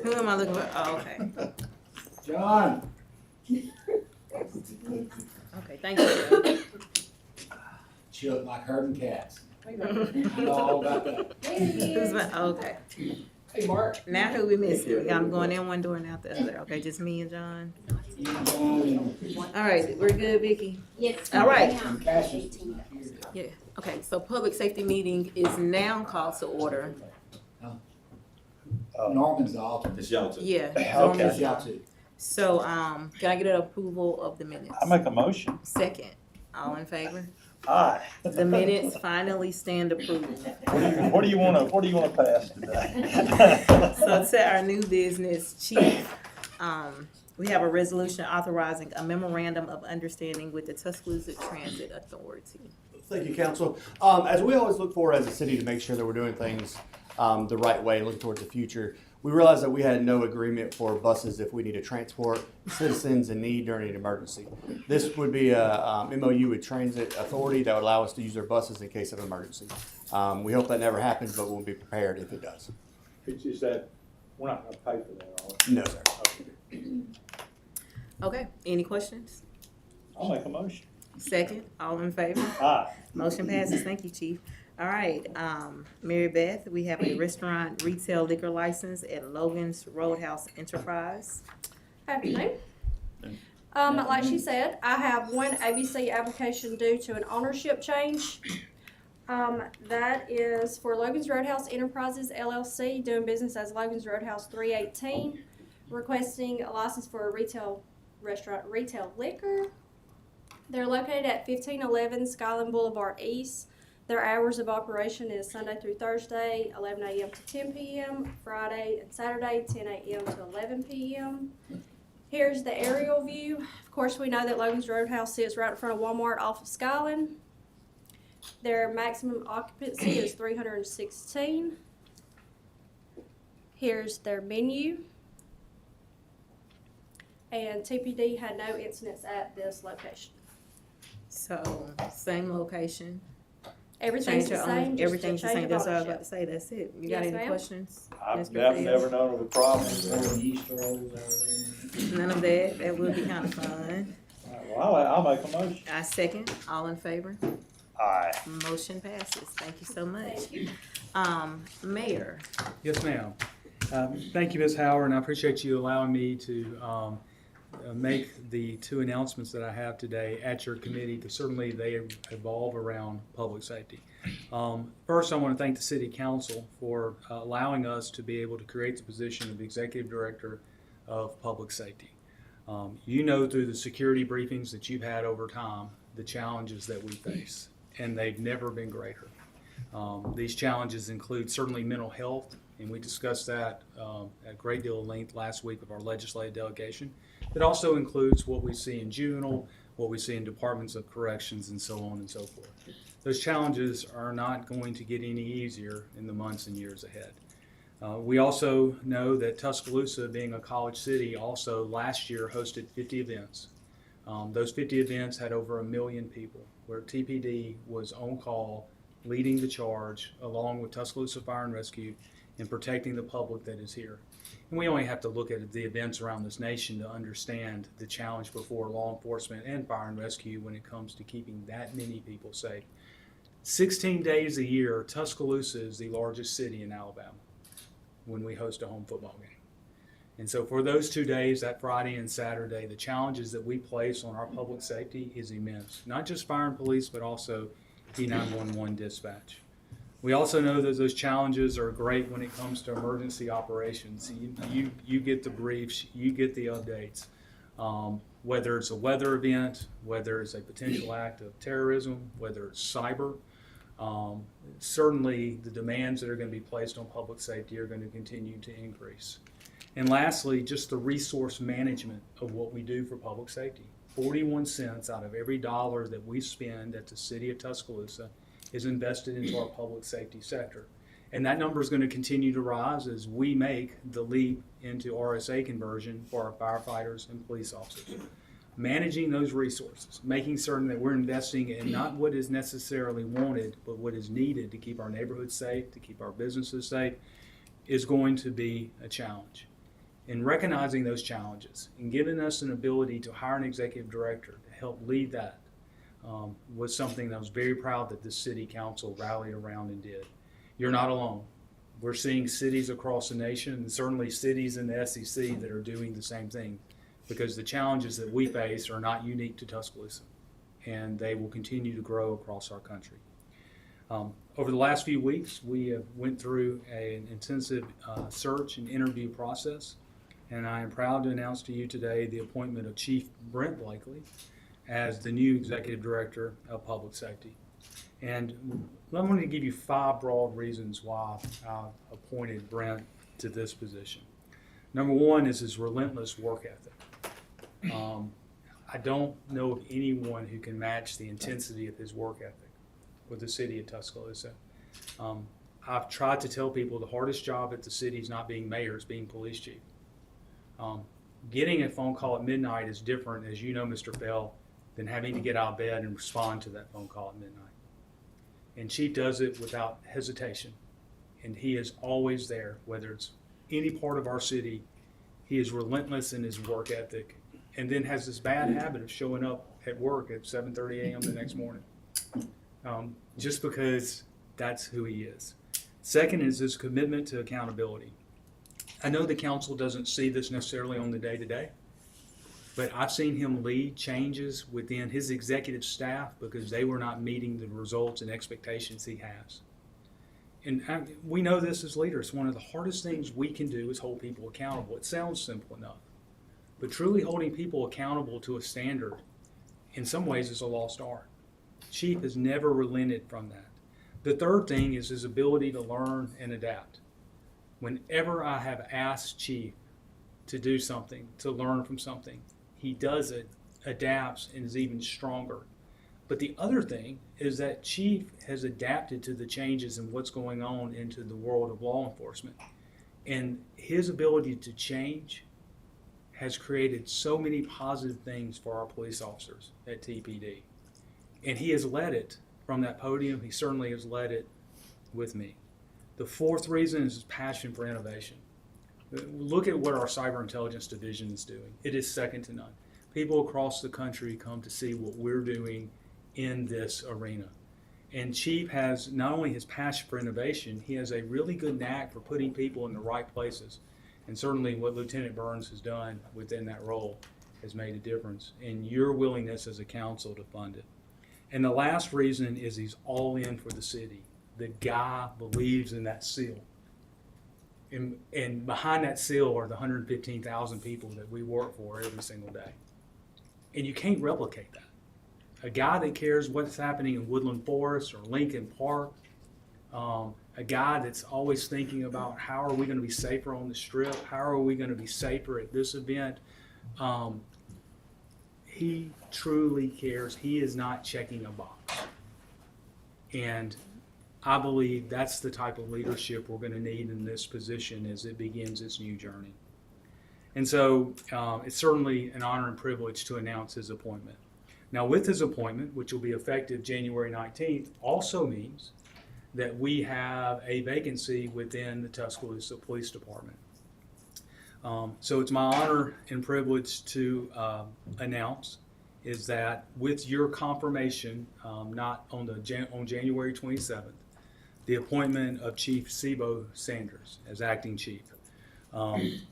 Who am I looking for? Oh, okay. John. Okay, thank you. Shook like herding cats. I know all about that. Who's my, okay. Hey, Mark. Now who we missing? I'm going in one door and out the other. Okay, just me and John. You and John and All right, we're good, Vicky? Yes. All right. and Cassius. Yeah, okay, so public safety meeting is now called to order. Norman's the alternate. It's y'all too. Yeah. Okay. It's y'all too. So, can I get an approval of the minutes? I make a motion. Second, all in favor? Aye. The minutes finally stand approved. What do you wanna pass today? So to our new business, Chief, we have a resolution authorizing a memorandum of understanding with the Tuscaloosa Transit Authority. Thank you, Council. As we always look for as a city to make sure that we're doing things the right way, looking towards the future, we realized that we had no agreement for buses if we need to transport citizens in need during an emergency. This would be a MOU with Transit Authority that would allow us to use their buses in case of emergency. We hope that never happens, but we'll be prepared if it does. It's just that, we're not gonna pay for that, are No, sir. we? Okay, any questions? I'll make a motion. Second, all in favor? Aye. Motion passes. Thank you, Chief. All right, Mary Beth, we have a restaurant retail liquor license at Logan's Roadhouse Enterprise. Afternoon. Like she said, I have one ABC application due to an ownership change. That is for Logan's Roadhouse Enterprises LLC, doing business as Logan's Roadhouse 318, requesting a license for a retail restaurant, retail liquor. They're located at 1511 Skyland Boulevard East. Their hours of operation is Sunday through Thursday, 11 a.m. to 10 p.m., Friday and Saturday, 10 a.m. to 11 p.m. Here's the aerial view. Of course, we know that Logan's Roadhouse sits right in front of Walmart off of Skyland. Their maximum occupancy is 316. Here's their menu. And TPD had no incidents at this location. So, same location. Everything's Change the your same. own, just a everything's the change same. of That's what I was ownership. about to say. That's it. You got Yes, any ma'am. questions? I've Mr. never Fields? known of a problem. Throwing Easter eggs over there. None of that. That would be kind of fun. Well, I'll make a motion. I second. All in favor? Aye. Motion passes. Thank you so much. Mayor. Yes, ma'am. Thank you, Ms. Howard, and I appreciate you allowing me to make the two announcements that I have today at your committee, because certainly they evolve around public safety. First, I want to thank the City Council for allowing us to be able to create the position of Executive Director of Public Safety. You know through the security briefings that you've had over time, the challenges that we face, and they've never been greater. These challenges include certainly mental health, and we discussed that at a great deal of length last week with our legislative delegation. It also includes what we see in juvenile, what we see in departments of corrections, and so on and so forth. Those challenges are not going to get any easier in the months and years ahead. We also know that Tuscaloosa, being a college city, also last year hosted 50 events. Those 50 events had over 1 million people, where TPD was on call, leading the charge, along with Tuscaloosa Fire and Rescue, in protecting the public that is here. And we only have to look at the events around this nation to understand the challenge before law enforcement and fire and rescue when it comes to keeping that many people safe. 16 days a year, Tuscaloosa is the largest city in Alabama when we host a home football game. And so for those 2 days, that Friday and Saturday, the challenges that we place on our public safety is immense. Not just fire and police, but also E911 dispatch. We also know that those challenges are great when it comes to emergency operations. You get the briefs, you get the updates. Whether it's a weather event, whether it's a potential act of terrorism, whether it's cyber, certainly the demands that are going to be placed on public safety are going to continue to increase. And lastly, just the resource management of what we do for public safety. 41 cents out of every dollar that we spend at the city of Tuscaloosa is invested into our public safety sector. And that number is going to continue to rise as we make the leap into RSA conversion for our firefighters and police officers. Managing those resources, making certain that we're investing in not what is necessarily wanted, but what is needed to keep our neighborhoods safe, to keep our businesses safe, is going to be a challenge. in recognizing those challenges and giving us an ability to hire an executive director to help lead that was something that I was very proud that the city council rallied around and did. You're not alone. We're seeing cities across the nation, and certainly cities in the SEC that are doing the same thing, because the challenges that we face are not unique to Tuscaloosa, and they will continue to grow across our country. Over the last few weeks, we have went through an intensive search and interview process, and I am proud to announce to you today the appointment of Chief Brent Blakely as the new Executive Director of Public Safety. And I'm going to give you 5 broad reasons why I appointed Brent to this position. Number 1 is his relentless work ethic. I don't know of anyone who can match the intensity of his work ethic with the city of Tuscaloosa. I've tried to tell people the hardest job at the city is not being mayor, it's being police chief. Getting a phone call at midnight is different, as you know, Mr. Bell, than having to get out of bed and respond to that phone call at midnight. And Chief does it without hesitation. And he is always there, whether it's any part of our city. He is relentless in his work ethic, and then has this bad habit of showing up at work at 7:30 a.m. the next morning, just because that's who he is. Second is his commitment to accountability. I know the council doesn't see this necessarily on the day-to-day, but I've seen him lead changes within his executive staff because they were not meeting the results and expectations he has. And we know this as leaders. One of the hardest things we can do is hold people accountable. It sounds simple enough, but truly holding people accountable to a standard in some ways is a lost art. Chief has never relented from that. The third thing is his ability to learn and adapt. Whenever I have asked Chief to do something, to learn from something, he does it, adapts, and is even stronger. But the other thing is that Chief has adapted to the changes in what's going on into the world of law enforcement. And his ability to change has created so many positive things for our police officers at TPD. And he has led it from that podium. He certainly has led it with me. The fourth reason is his passion for innovation. Look at what our cyber intelligence division is doing. It is second to none. People across the country come to see what we're doing in this arena. And Chief has not only his passion for innovation, he has a really good knack for putting people in the right places. And certainly what Lieutenant Burns has done within that role has made a difference in your willingness as a council to fund it. And the last reason is he's all in for the city. The guy believes in that seal. And behind that seal are the 115,000 people that we work for every single day. And you can't replicate that. A guy that cares what's happening in Woodland Forest or Lincoln Park, a guy that's always thinking about how are we going to be safer on the strip, how are we going to be safer at this event. He truly cares. He is not checking a box. And I believe that's the type of leadership we're going to need in this position as it begins its new journey. And so it's certainly an honor and privilege to announce his appointment. Now, with his appointment, which will be effective January 19th, also means that we have a vacancy within the Tuscaloosa Police Department. So it's my honor and privilege to announce is that with your confirmation, not on January 27th, the appointment of Chief Sebo Sanders as acting chief.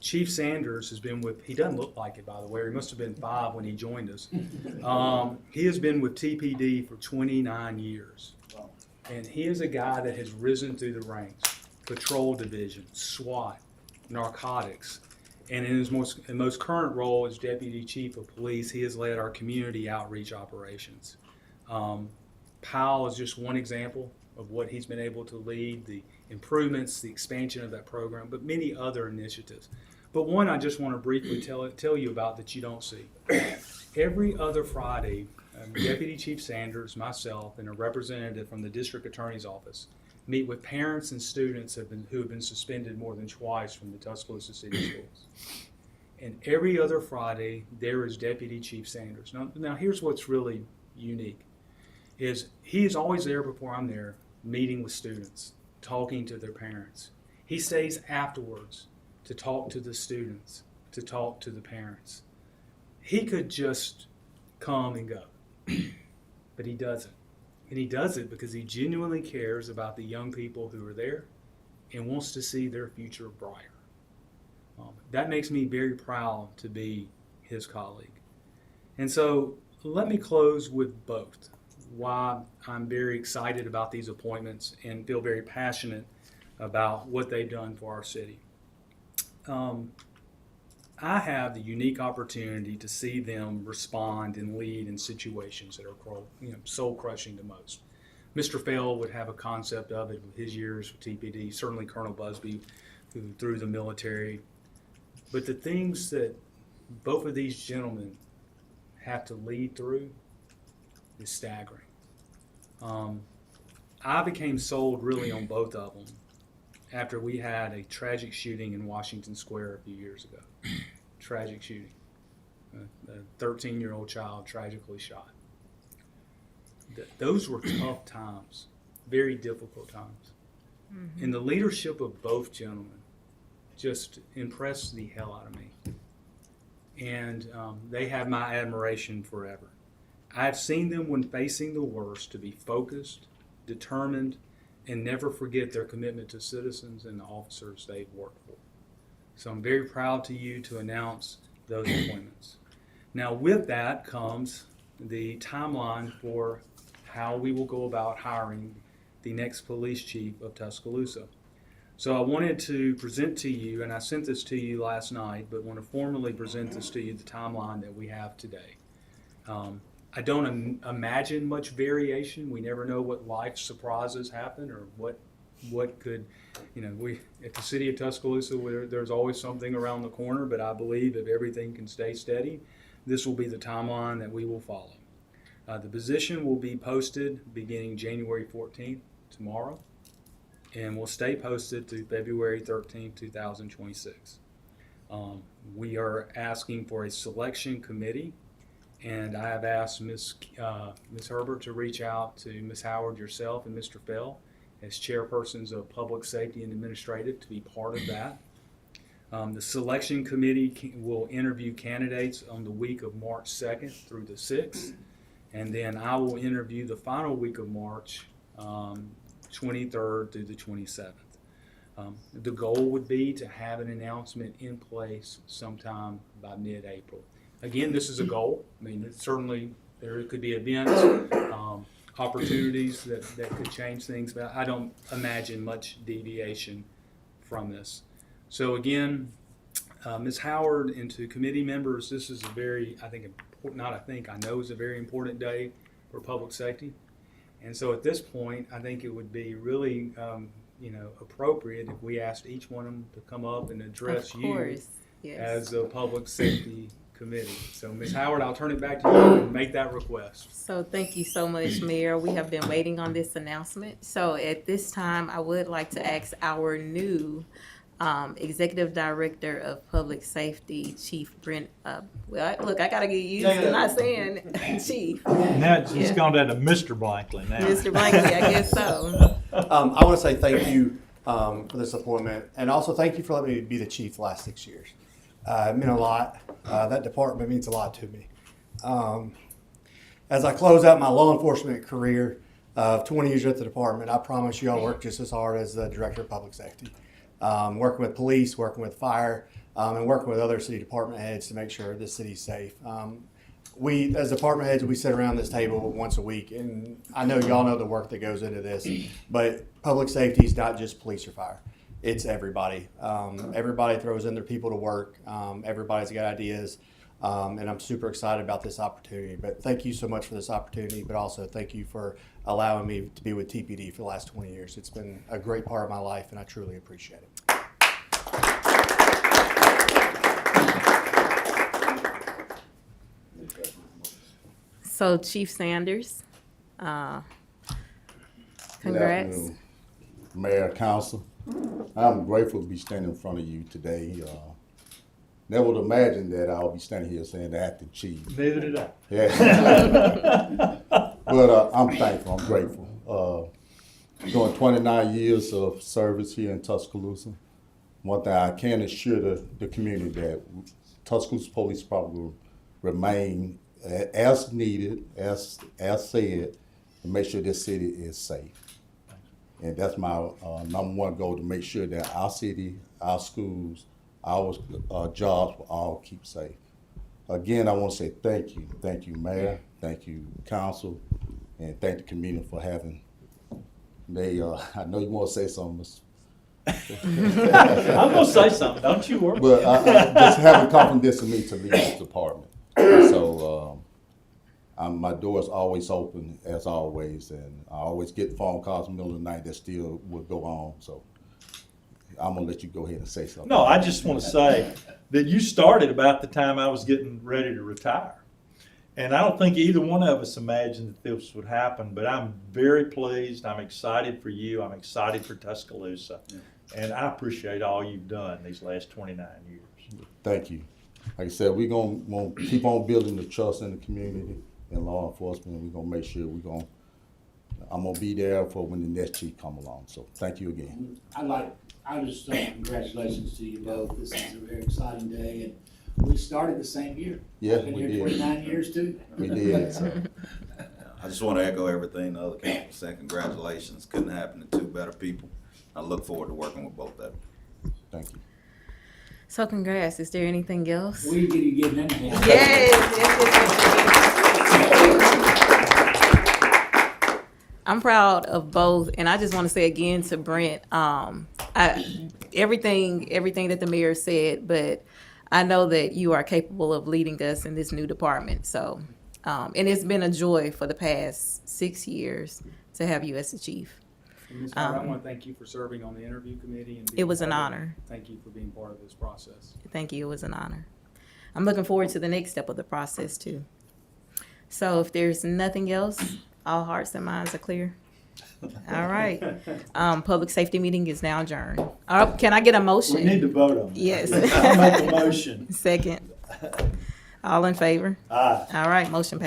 Chief Sanders has been with, he doesn't look like it, by the way, he must have been 5 when he joined us. He has been with TPD for 29 years. And he is a guy that has risen through the ranks, patrol division, SWAT, narcotics. And in his most current role as Deputy Chief of Police, he has led our community outreach operations. POW is just one example of what he's been able to lead, the improvements, the expansion of that program, but many other initiatives. But one I just want to briefly tell you about that you don't see. Every other Friday, Deputy Chief Sanders, myself, and a representative from the District Attorney's Office meet with parents and students who have been suspended more than twice from the Tuscaloosa City Schools. And every other Friday, there is Deputy Chief Sanders. Now here's what's really unique, is he is always there before I'm there, meeting with students, talking to their parents. He stays afterwards to talk to the students, to talk to the parents. He could just come and go, but he doesn't. And he does it because he genuinely cares about the young people who are there and wants to see their future brighter. That makes me very proud to be his colleague. And so let me close with both. Why I'm very excited about these appointments and feel very passionate about what they've done for our city. I have the unique opportunity to see them respond and lead in situations that are soul-crushing to most. Mr. Fell would have a concept of it with his years with TPD, certainly Colonel Busby, who through the military. But the things that both of these gentlemen have to lead through is staggering. I became sold really on both of them after we had a tragic shooting in Washington Square a few years ago. Tragic shooting. A 13-year-old child tragically shot. Those were tough times, very difficult times. Mm-hmm. And the leadership of both gentlemen just impressed the hell out of me. And they have my admiration forever. I've seen them when facing the worst to be focused, determined, and never forget their commitment to citizens and the officers they've worked for. So I'm very proud to announce those appointments. Now with that comes the timeline for how we will go about hiring the next police chief of Tuscaloosa. So I wanted to present to you, and I sent this to you last night, but want to formally present this to you, the timeline that we have today. I don't imagine much variation. We never know what life surprises happen or what could, we at the city of Tuscaloosa, there's always something around the corner, but I believe if everything can stay steady, this will be the timeline that we will follow. The position will be posted beginning January 14th, tomorrow, and will stay posted through February 13th, 2026. We are asking for a selection committee, and I have asked Ms. Herbert to reach out to Ms. Howard, yourself, and Mr. Fell as chairpersons of Public Safety and Administrative to be part of that. The selection committee will interview candidates on the week of March 2nd through the 6th, and then I will interview the final week of March, 23rd through the 27th. The goal would be to have an announcement in place sometime by mid-April. Again, this is a goal. I mean, certainly there could be events, opportunities that could change things, but I don't imagine much deviation from this. So again, Ms. Howard and to committee members, this is a very, I know is a very important day for public safety. And so at this point, I think it would be really, appropriate if we asked each one of them to come up and address you as a public safety committee. So Ms. Howard, I'll turn it back to you and make that request. So thank you so much, Mayor. We have been waiting on this announcement. So at this time, I would like to ask our new Executive Director of Public Safety, Chief Brent. Look, I gotta get used to not saying Chief. Now it's gone down to Mr. Blankley now. Mr. Blankley, I guess so. I want to say thank you for this appointment, and also thank you for letting me be the chief the last 6 years. It meant a lot. That department means a lot to me. As I close out my law enforcement career of 20 years at the department, I promise you I'll work just as hard as the Director of Public Safety. Working with police, working with fire, and working with other city department heads to make sure the city's safe. We, as department heads, we sit around this table once a week, and I know y'all know the work that goes into this, but public safety is not just police or fire. It's everybody. Everybody throws in their people to work. Everybody's got ideas, and I'm super excited about this opportunity. But thank you so much for this opportunity, but also thank you for allowing me to be with TPD for the last 20 years. It's been a great part of my life, and I truly appreciate it. So Chief Sanders, Good congrats. afternoon, Mayor, Council. I'm grateful to be standing in front of you today. Never would imagine that I'll be standing here saying the acting chief. Neither did I. Yeah. But I'm thankful, I'm grateful. Doing 29 years of service here in Tuscaloosa. one thing I can assure the community that Tuscaloosa Police Department will remain as needed, as said, to make sure this city is safe. And that's my number one goal, to make sure that our city, our schools, our jobs will all keep safe. Again, I want to say thank you. Thank you, Mayor. Thank you, Council. And thank the community for having. I know you want to say something, Mr. I'm gonna say something, don't you worry. But I just having confidence in me to lead this department. So my door is always open, as always, and I always get phone calls in the middle of the night that still will go on. So I'm gonna let you go ahead and say something. No, I just want to say that you started about the time I was getting ready to retire. And I don't think either one of us imagined that this would happen, but I'm very pleased. I'm excited for you. I'm excited for Tuscaloosa. And I appreciate all you've done these last 29 years. Thank you. Like I said, we're gonna keep on building the trust in the community and law enforcement. We're gonna make sure I'm gonna be there for when the next chief come along. So thank you again. I just congratulations to you both. This is a very exciting day, and we started the same year. Yeah, Been we here did. 29 years too. We did. So. I just want to echo everything the other council said. Congratulations. Couldn't happen to two better people. I look forward to working with both of them. Thank you. So congrats. Is there anything else? We get you getting in there. I'm proud of both, and I just want to say again to Brent, everything that the mayor said, but I know that you are capable of leading us in this new department. So, and it's been a joy for the past 6 years to have you as the chief. And Ms. Howard, I want to thank you for serving on the interview committee. And It was an part of- honor. Thank you for being part of this process. Thank you. It was an honor. I'm looking forward to the next step of the process too. So if there's nothing else, all hearts and minds are clear. All right. Public safety meeting is now adjourned. Can I get a motion? We need to vote on that. Yes. I'll make a motion. Second. All in favor? Aye. All right, motion passed.